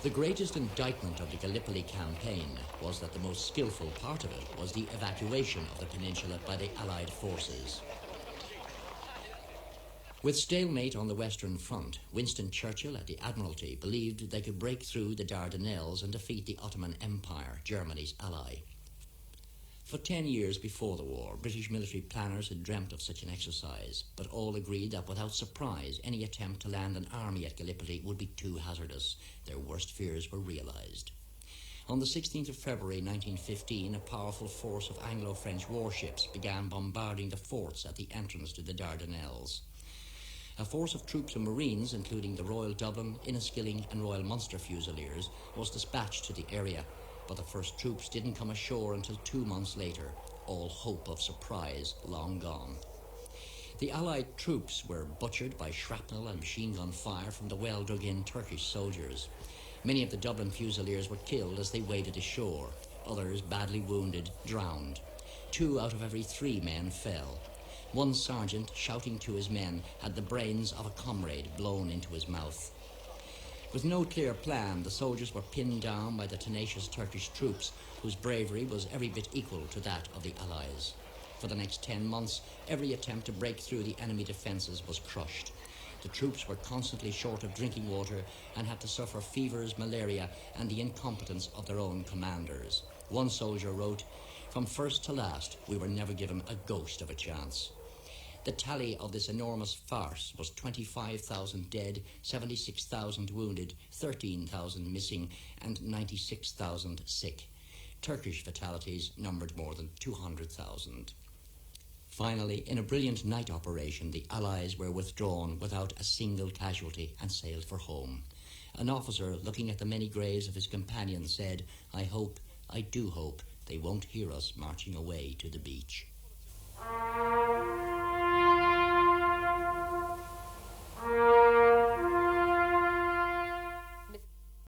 The greatest indictment of the Gallipoli campaign was that the most skillful part of it was the evacuation of the peninsula by the Allied forces. With stalemate on the Western Front, Winston Churchill at the Admiralty believed they could break through the Dardanelles and defeat the Ottoman Empire, Germany's ally. For 10 years before the war, British military planners had dreamt of such an exercise, but all agreed that without surprise, any attempt to land an army at Gallipoli would be too hazardous. Their worst fears were realised. On the 16th of February 1915, a powerful force of Anglo-French warships began bombarding the forts at the entrance to the Dardanelles. A force of troops and marines, including the Royal Dublin, Inniskillin and Royal Munster Fusiliers, was dispatched to the area, but the first troops didn't come ashore until 2 months later, all hope of surprise long gone. The Allied troops were butchered by shrapnel and machine gun fire from the well-dug-in Turkish soldiers. Many of the Dublin Fusiliers were killed as they waded ashore. Others, badly wounded, drowned. 2 out of every 3 men fell. One sergeant, shouting to his men, had the brains of a comrade blown into his mouth. With no clear plan, the soldiers were pinned down by the tenacious Turkish troops, whose bravery was every bit equal to that of the Allies. For the next 10 months, every attempt to break through the enemy defences was crushed. The troops were constantly short of drinking water and had to suffer fevers, malaria, and the incompetence of their own commanders. One soldier wrote, "From first to last, we were never given a ghost of a chance." The tally of this enormous farce was 25,000 dead, 76,000 wounded, 13,000 missing, and 96,000 sick. Turkish fatalities numbered more than 200,000. Finally, in a brilliant night operation, the Allies were withdrawn without a single casualty and sailed for home. An officer, looking at the many graves of his companions, said, I do hope, they won't hear us marching away to the beach."